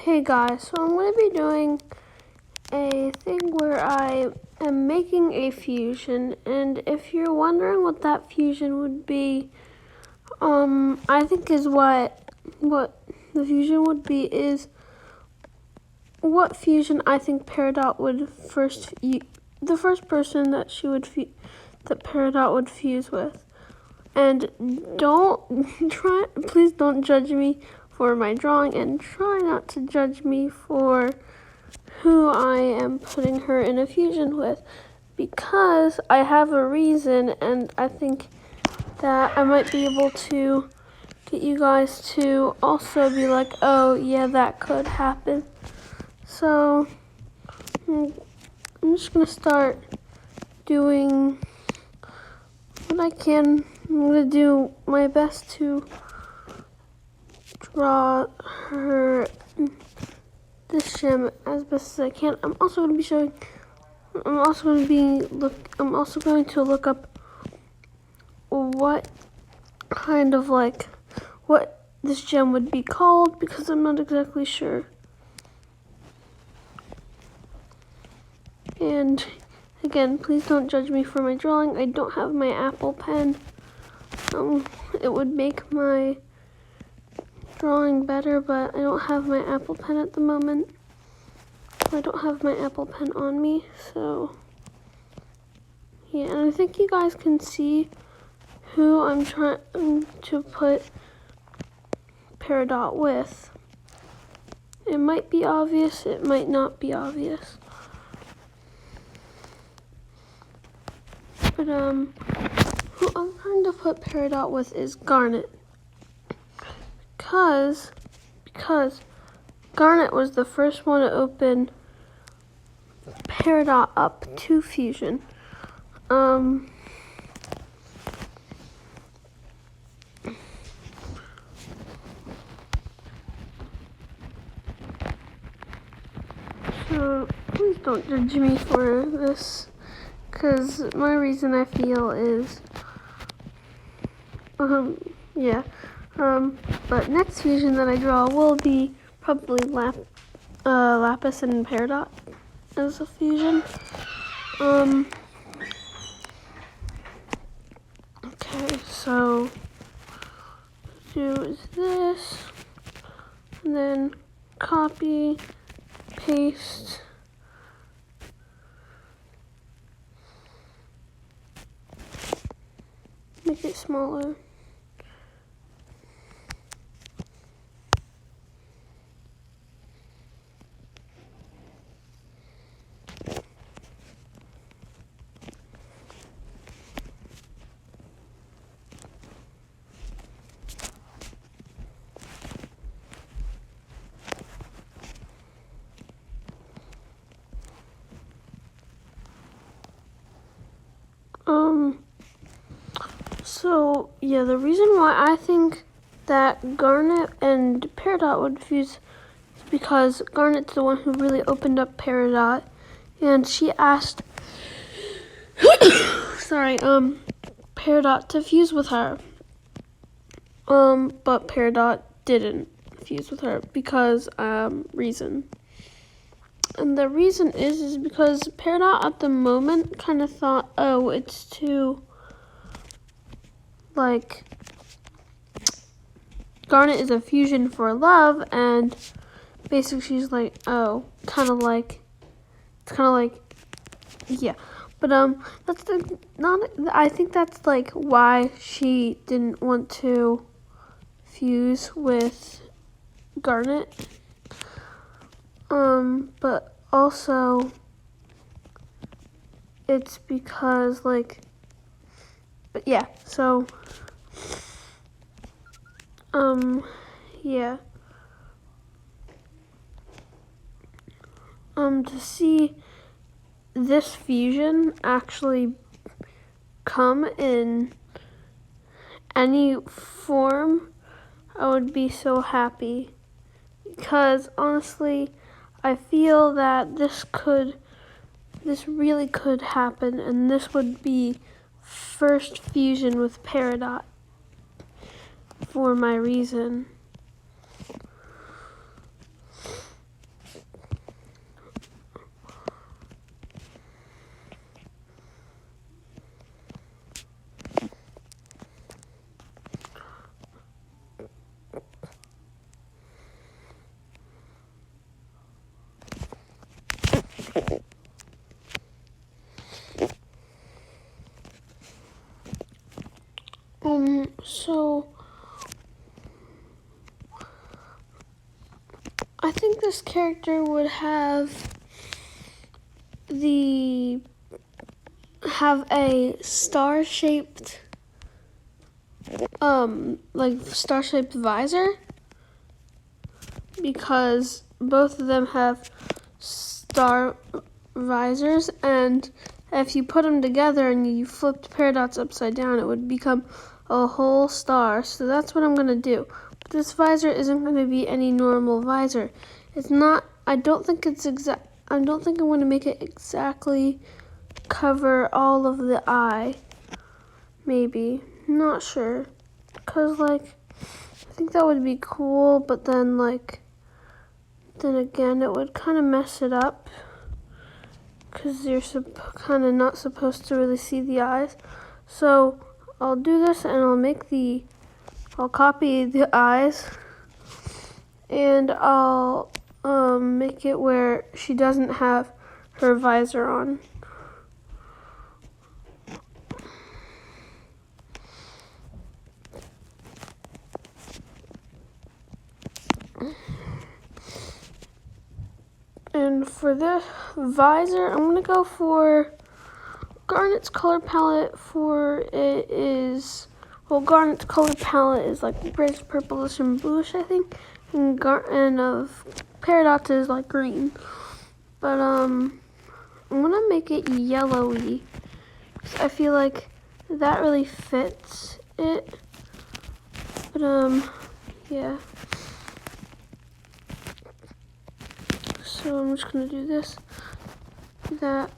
Hey guys, so I'm going to be doing a thing where I am making a fusion, and if you're wondering what that fusion would be, I think is what the fusion would be is what fusion I think Peridot would the first person that that Peridot would fuse with. And please don't judge me for my drawing, and try not to judge me for who I am putting her in a fusion with, because I have a reason, and I think that I might be able to get you guys to also be like, oh yeah, that could happen. So I'm just gonna start doing what I can. I'm gonna do my best to draw this gem as best as I can. I'm also going to look up what kind of what this gem would be called, because I'm not exactly sure. And again, please don't judge me for my drawing. I don't have my Apple pen. It would make my drawing better, but I don't have my Apple pen at the moment. I don't have my Apple pen on me, so yeah. And I think you guys can see who I'm trying to put Peridot with. It might be obvious, it might not be obvious. But who I'm trying to put Peridot with is Garnet. Because Garnet was the first one to open Peridot up to fusion. So please don't judge me for this, because my reason I feel is, yeah. But next fusion that I draw will be probably Lapis and Peridot as a fusion. Okay, so do is this, and then copy, paste, make it smaller. So yeah, the reason why I think that Garnet and Peridot would fuse is because Garnet's the one who really opened up Peridot, and she asked Peridot to fuse with her. But Peridot didn't fuse with her because reason. And the reason is because Peridot at the moment kind of thought, oh, it's too, Garnet is a fusion for love, and basically she's like, oh, yeah. But I think that's why she didn't want to fuse with Garnet. But also it's because but yeah, so yeah. To see this fusion actually come in any form, I would be so happy, because honestly, I feel that this really could happen, and this would be first fusion with Peridot for my reason. So I think this character would have a star-shaped star-shaped visor, because both of them have star visors, and if you put them together and you flipped peridots upside down, it would become a whole star. So that's what I'm going to do. But this visor isn't going to be any normal visor. It's not, I don't think I'm going to make it exactly cover all of the eye. Maybe. Not sure. Because, I think that would be cool, but then again, it would kind of mess it up, because you're kind of not supposed to really see the eyes. So I'll do this, and I'll copy the eyes, and I'll make it where she doesn't have her visor on. And for the visor, I'm going to go for Garnet's color palette. Garnet's color palette is reddish, purplish, and bluish, I think. And of Peridot is green. But I'm going to make it yellowy, because I feel like that really fits it. But yeah. So I'm just going to do this, do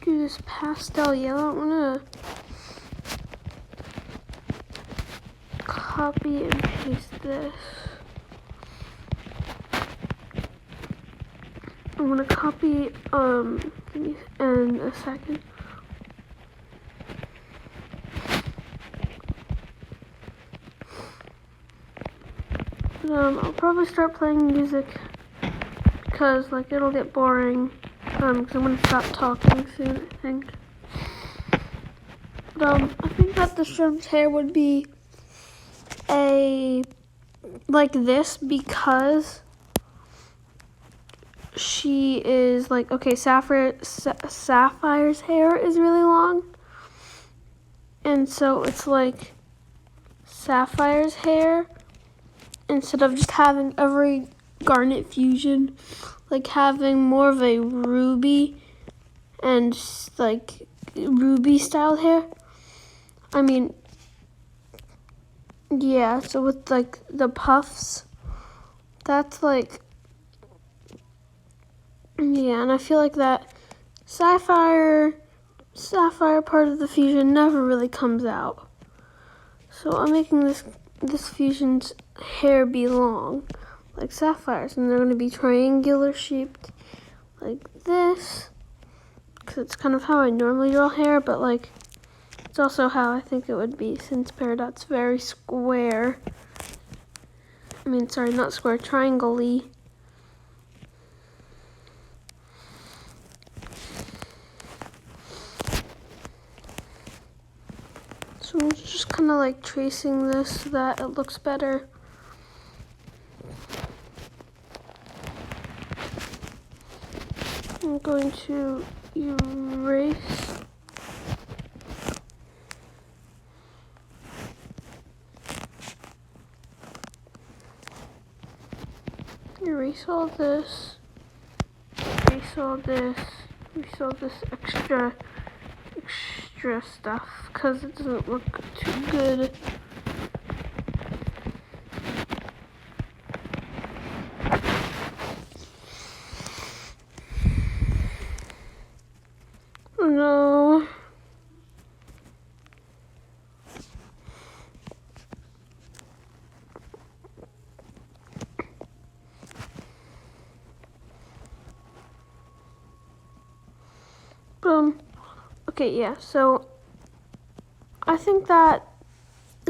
this pastel yellow. I'm going to copy and paste this. I'm going to copy, in a second. I'll probably start playing music, because it'll get boring, because I'm going to stop talking soon, I think. But I think that the shrimp's hair would be like this, because she is Sapphire's hair is really long, and so it's Sapphire's hair, instead of just having every Garnet fusion having more of a ruby and ruby styled hair. I mean, yeah, so with the puffs, that's yeah, and I feel like that Sapphire part of the fusion never really comes out. So I'm making this fusion's hair be long, like Sapphire's, and they're going to be triangular shaped like this, because it's kind of how I normally draw hair, but it's also how I think it would be, since Peridot's very square. I mean, sorry, not square, triangle-y. So I'm just kind of tracing this so that it looks better. I'm going to erase all this, erase all this extra stuff, because it doesn't look too good. Oh no. Okay, yeah, so I think that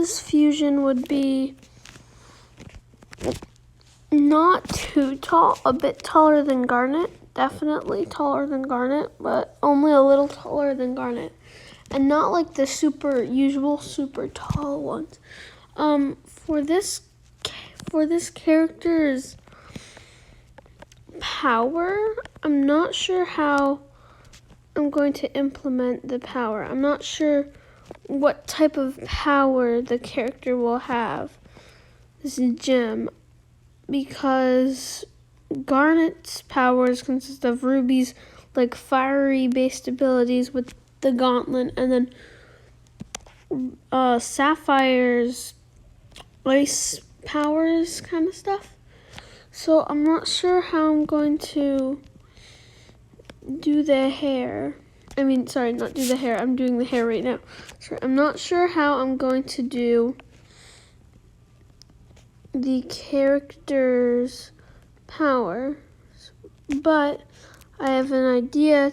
this fusion would be not too tall, a bit taller than Garnet, definitely taller than Garnet, but only a little taller than Garnet, and not like the usual super tall ones. For this character's power, I'm not sure how I'm going to implement the power. I'm not sure what type of power the character will have, this gem, because Garnet's powers consist of Ruby's like fiery based abilities with the gauntlet, and then Sapphire's ice powers kind of stuff. So I'm not sure how I'm going to do the hair. Sorry, not do the hair. I'm doing the hair right now. Sorry, I'm not sure how I'm going to do the character's power, but I have an idea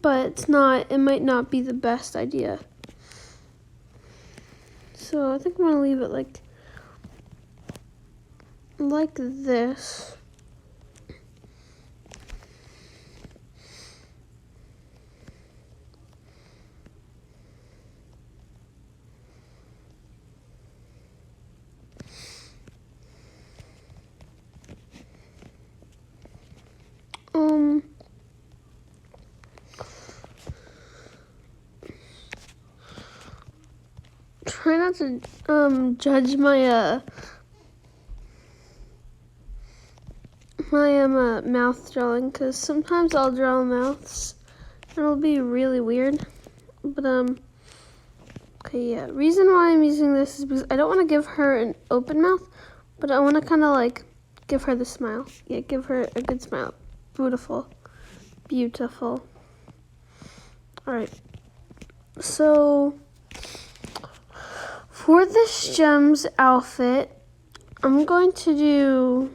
but it might not be the best idea. So I think I'm gonna leave it like this. Try not to judge my mouth drawing, because sometimes I'll draw mouths and it'll be really weird. But okay, yeah. Reason why I'm using this is because I don't want to give her an open mouth, but I want to kind of like give her the smile. Yeah, give her a good smile. Beautiful. Beautiful. Alright. So for this gem's outfit, I'm going to do...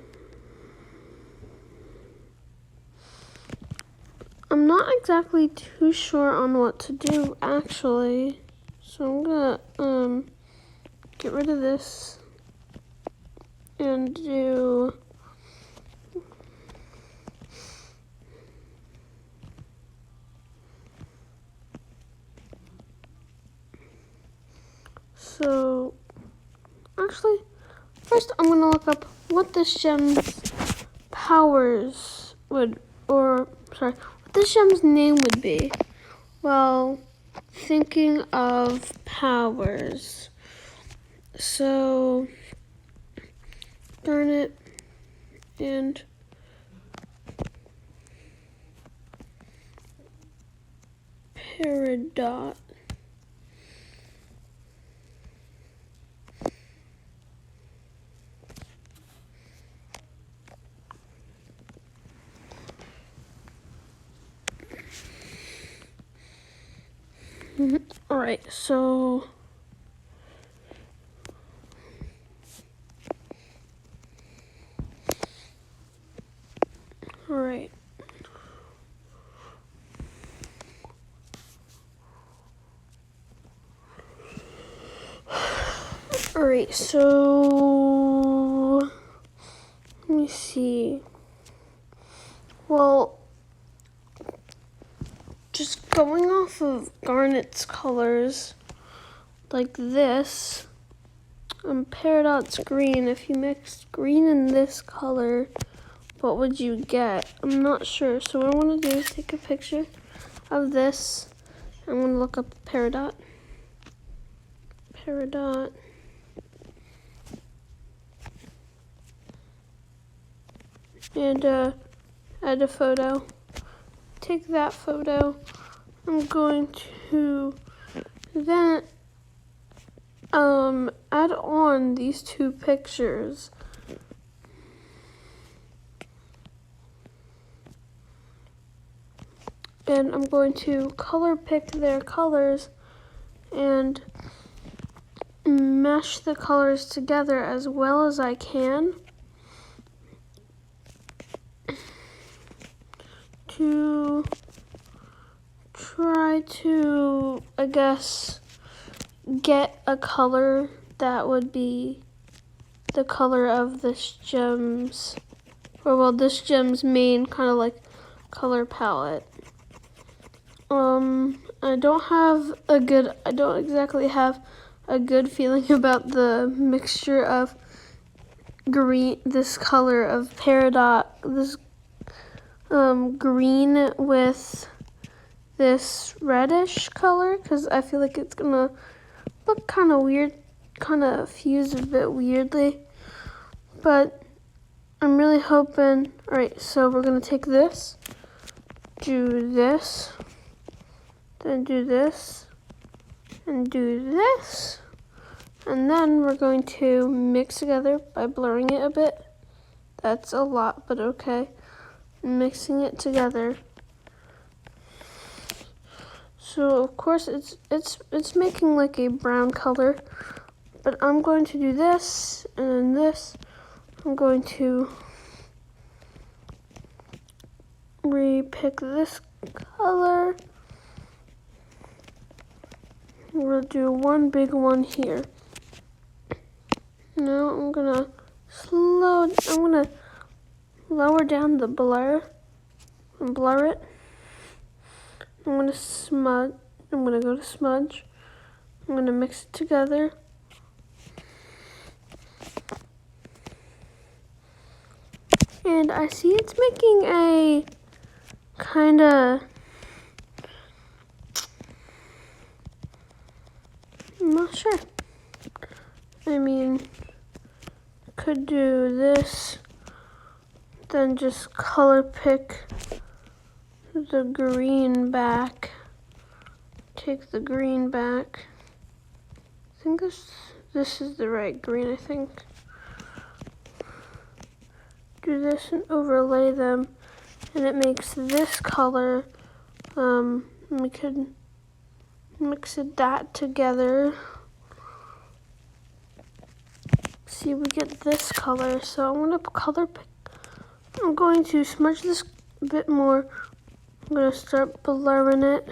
I'm not exactly too sure on what to do, actually. So I'm gonna get rid of this and do... So, actually, first I'm gonna look up what this gem's powers what this gem's name would be. Well, thinking of powers. So, Garnet and peridot. Alright, so alright. Alright, so let me see. Well, just going off of Garnet's colors, like this, peridot's green. If you mixed green and this color, what would you get? I'm not sure. So what I want to do is take a picture of this. I'm going to look up peridot. Peridot. And add a photo. Take that photo. I'm going to then add on these two pictures. And I'm going to color pick their colors and mesh the colors together as well as I can to try to, I guess, get a color that would be the color of this gem's, or well, this gem's main kind of like color palette. I don't exactly have a good feeling about the mixture of this color of peridot, this green with this reddish color, because I feel like it's gonna look kind of weird, kind of fuse a bit weirdly, but I'm really hoping. Alright, so we're gonna take this, do this, then do this, and do this, and then we're going to mix together by blurring it a bit. That's a lot, but okay. Mixing it together. So of course it's making like a brown color, but I'm going to do this and then this. I'm going to repick this color. We'll do one big one here. Now I'm gonna lower down the blur and blur it. I'm gonna go to smudge. I'm gonna mix it together. And I see it's making a kinda, I'm not sure. I mean, could do this, then just color pick the green back. Take the green back. I think this is the right green, I think. Do this and overlay them, and it makes this color. We could mix that together. See, we get this color. So I'm gonna color pick. I'm going to smudge this a bit more. I'm gonna start blurring it.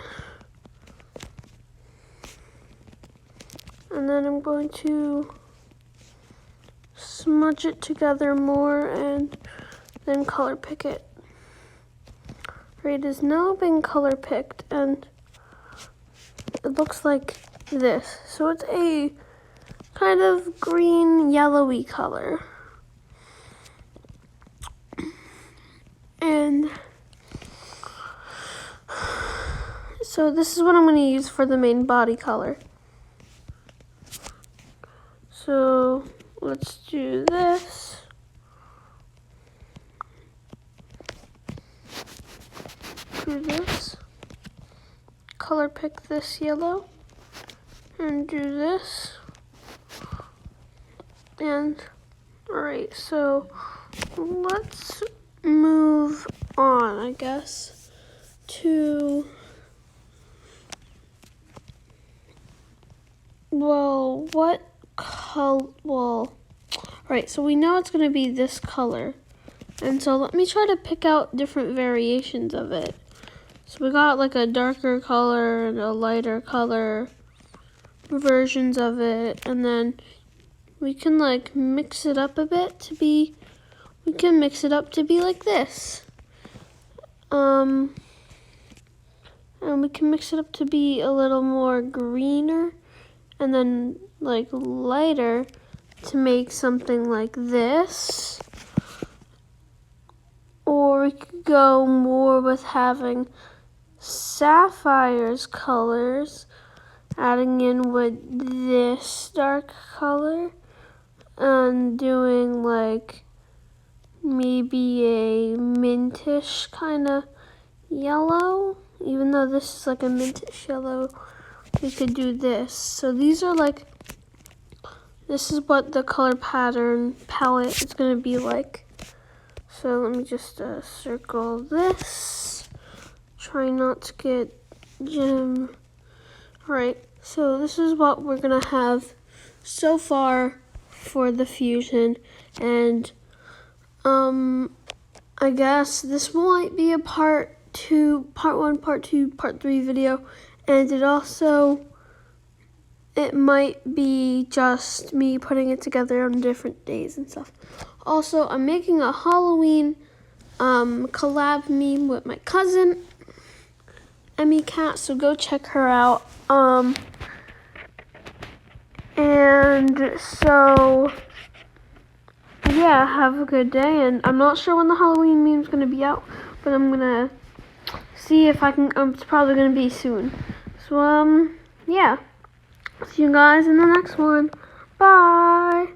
And then I'm going to smudge it together more and then color pick it. Right, it is now being color picked and it looks like this. So it's a kind of green yellowy color. And so this is what I'm going to use for the main body color. So let's do this. Do this. Color pick this yellow. And do this. And alright, so let's move on, I guess, to, well, what color? Well, alright, so we know it's going to be this color. And so let me try to pick out different variations of it. So we got like a darker color and a lighter color versions of it. And then we can like mix it up a bit to be, like this. And we can mix it up to be a little more greener and then like lighter to make something like this. Or we could go more with having Sapphire's colors, adding in with this dark color and doing like maybe a mintish kind of yellow. Even though this is like a mintish yellow, we could do this. So these are like, this is what the color palette is going to be like. So let me just circle this. Try not to get gem. Alright, so this is what we're going to have so far for the fusion. And I guess this might be a part part 1, part 2, part 3 video, and it might be just me putting it together on different days and stuff. Also, I'm making a Halloween collab meme with my cousin, Emmy Cat, so go check her out. And so, yeah, have a good day. And I'm not sure when the Halloween meme's going to be out, but I'm going to see if I can. It's probably going to be soon. So, yeah. See you guys in the next one. Bye.